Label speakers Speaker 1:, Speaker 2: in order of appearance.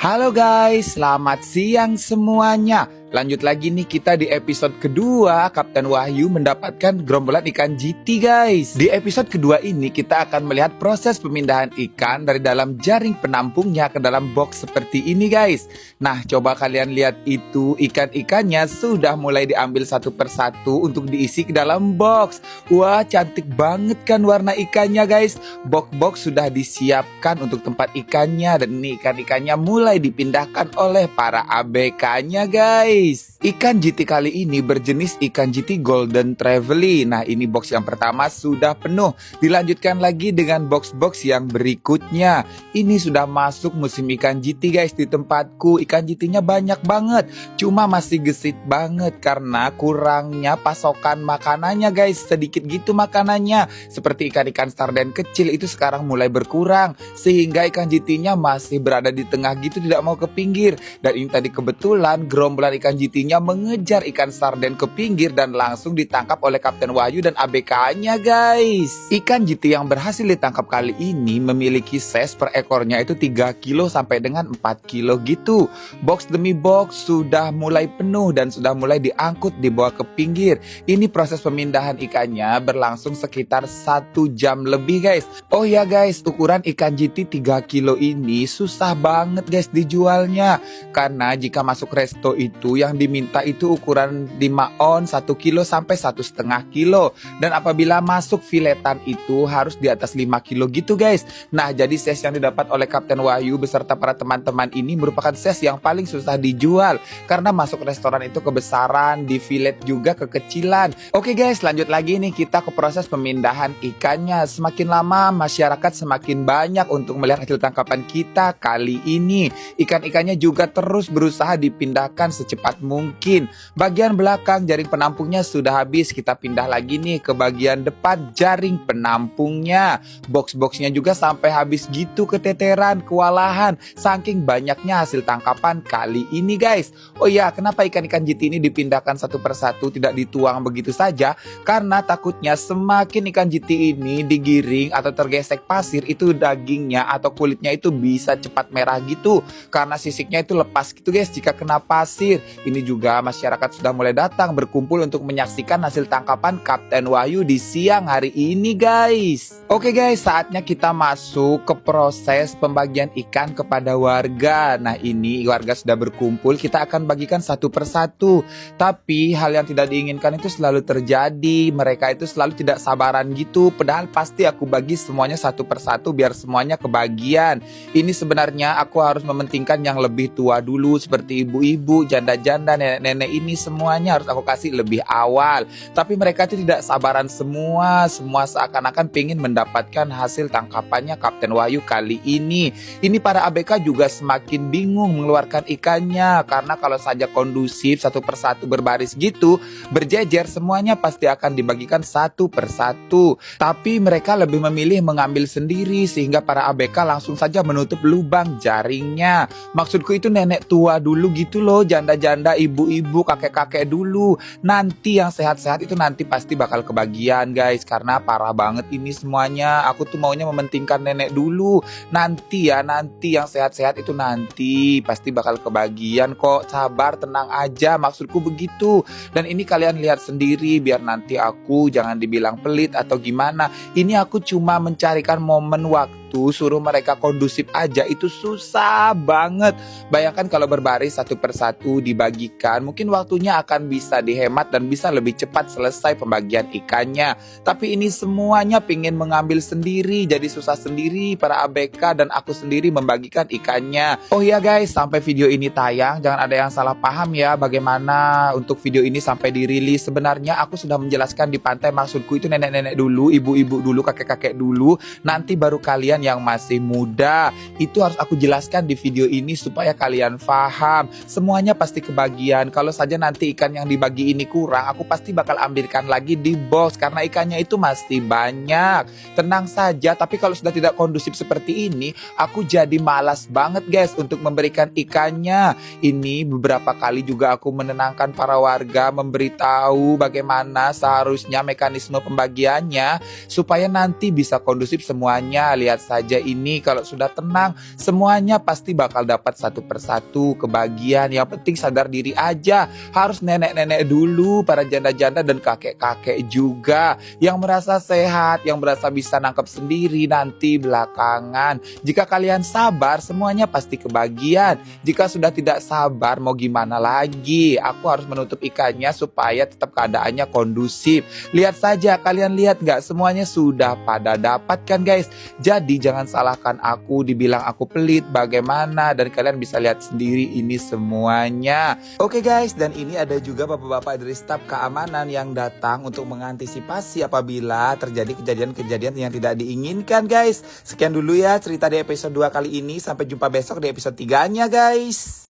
Speaker 1: Halo guys, selamat siang semuanya. Lanjut lagi nih kita di episode kedua. Kapten Wahyu mendapatkan gerombolan ikan GT guys. Di episode kedua ini kita akan melihat proses pemindahan ikan dari dalam jaring penampungnya ke dalam box seperti ini guys. Nah, coba kalian lihat itu, ikan-ikannya sudah mulai diambil satu persatu untuk diisi ke dalam box. Wah, cantik banget kan warna ikannya guys. Box-box sudah disiapkan untuk tempat ikannya, dan ini ikan-ikannya mulai dipindahkan oleh para ABK-nya guys. Ikan GT kali ini berjenis ikan GT Golden Trevally. Nah, ini box yang pertama sudah penuh. Dilanjutkan lagi dengan box-box yang berikutnya. Ini sudah masuk musim ikan GT guys di tempatku. Ikan GT-nya banyak banget. Cuma masih gesit banget karena kurangnya pasokan makanannya guys. Sedikit gitu makanannya. Seperti ikan-ikan sarden kecil itu sekarang mulai berkurang. Sehingga ikan GT-nya masih berada di tengah gitu, tidak mau ke pinggir. Dan ini tadi kebetulan gerombolan ikan GT-nya mengejar ikan sarden ke pinggir dan langsung ditangkap oleh Kapten Wahyu dan ABK-nya guys. Ikan GT yang berhasil ditangkap kali ini memiliki size per ekornya itu 3 kilo sampai dengan 4 kilo gitu. Box demi box sudah mulai penuh dan sudah mulai diangkut dibawa ke pinggir. Ini proses pemindahan ikannya berlangsung sekitar 1 jam lebih guys. Oh ya guys, ukuran ikan GT 3 kilo ini susah banget guys dijualnya. Karena jika masuk resto itu yang diminta itu ukuran 5 on 1 kilo sampai 1,5 kilo. Dan apabila masuk filetan itu harus di atas 5 kilo gitu guys. Nah, jadi size yang didapat oleh Kapten Wahyu beserta para teman-teman ini merupakan size yang paling susah dijual. Karena masuk restoran itu kebesaran, di filet juga kekecilan. Oke guys, lanjut lagi nih kita ke proses pemindahan ikannya. Semakin lama masyarakat semakin banyak untuk melihat hasil tangkapan kita kali ini. Ikan-ikannya juga terus berusaha dipindahkan secepat mungkin. Bagian belakang jaring penampungnya sudah habis. Kita pindah lagi nih ke bagian depan jaring penampungnya. Box-boxnya juga sampai habis gitu, keteteran, kewalahan saking banyaknya hasil tangkapan kali ini guys. Oh ya, kenapa ikan-ikan GT ini dipindahkan satu persatu, tidak dituang begitu saja? Karena takutnya semakin ikan GT ini digiring atau tergesek pasir, itu dagingnya atau kulitnya itu bisa cepat merah gitu. Karena sisiknya itu lepas gitu guys jika kena pasir. Ini juga masyarakat sudah mulai datang berkumpul untuk menyaksikan hasil tangkapan Kapten Wahyu di siang hari ini guys. Oke guys, saatnya kita masuk ke proses pembagian ikan kepada warga. Nah, ini warga sudah berkumpul, kita akan bagikan satu persatu. Tapi hal yang tidak diinginkan itu selalu terjadi. Mereka itu selalu tidak sabaran gitu. Padahal pasti aku bagi semuanya satu persatu biar semuanya kebagian. Ini sebenarnya aku harus mementingkan yang lebih tua dulu, seperti ibu-ibu, janda-janda, nenek-nenek, ini semuanya harus aku kasih lebih awal. Tapi mereka itu tidak sabaran semua seakan-akan pengen mendapatkan hasil tangkapannya Kapten Wahyu kali ini. Ini para ABK juga semakin bingung mengeluarkan ikannya, karena kalau saja kondusif satu persatu berbaris gitu, berjejer, semuanya pasti akan dibagikan satu persatu. Tapi mereka lebih memilih mengambil sendiri, sehingga para ABK langsung saja menutup lubang jaringnya. Maksudku itu nenek tua dulu gitu loh, janda-janda, ibu-ibu, kakek-kakek dulu. Nanti yang sehat-sehat itu nanti pasti bakal kebagian guys, karena parah banget ini semuanya. Aku tuh maunya mementingkan nenek dulu. Nanti yang sehat-sehat itu nanti pasti bakal kebagian kok. Sabar, tenang aja, maksudku begitu. Dan ini kalian lihat sendiri biar nanti aku jangan dibilang pelit atau gimana. Ini aku cuma mencarikan momen waktu. Suruh mereka kondusif aja itu susah banget. Bayangkan kalau berbaris satu persatu dibagikan, mungkin waktunya akan bisa dihemat dan bisa lebih cepat selesai pembagian ikannya. Tapi ini semuanya pingin mengambil sendiri, jadi susah sendiri para ABK dan aku sendiri membagikan ikannya. Oh iya guys, sampai video ini tayang jangan ada yang salah paham ya bagaimana untuk video ini sampai dirilis. Sebenarnya aku sudah menjelaskan di pantai, maksudku itu nenek-nenek dulu, ibu-ibu dulu, kakek-kakek dulu. Nanti baru kalian yang masih muda. Itu harus aku jelaskan di video ini supaya kalian paham. Semuanya pasti kebagian. Kalau saja nanti ikan yang dibagi ini kurang, aku pasti bakal ambilkan lagi di box karena ikannya itu masih banyak. Tenang saja, tapi kalau sudah tidak kondusif seperti ini, aku jadi malas banget guys untuk memberikan ikannya. Ini beberapa kali juga aku menenangkan para warga, memberitahu bagaimana seharusnya mekanisme pembagiannya supaya nanti bisa kondusif semuanya. Lihat saja ini kalau sudah tenang, semuanya pasti bakal dapat satu persatu kebagian. Yang penting sadar diri aja. Harus nenek-nenek dulu, para janda-janda dan kakek-kakek juga yang merasa sehat, yang merasa bisa nangkep sendiri nanti belakangan. Jika kalian sabar, semuanya pasti kebagian. Jika sudah tidak sabar, mau gimana lagi? Aku harus menutup ikannya supaya tetap keadaannya kondusif. Lihat saja, kalian lihat gak? Semuanya sudah pada dapat kan guys? Jadi jangan salahkan aku, dibilang aku pelit, bagaimana? Dan kalian bisa lihat sendiri ini semuanya. Oke guys, dan ini ada juga bapak-bapak dari staf keamanan yang datang untuk mengantisipasi apabila terjadi kejadian-kejadian yang tidak diinginkan guys. Sekian dulu ya cerita di episode 2 kali ini. Sampai jumpa besok di episode 3-nya guys.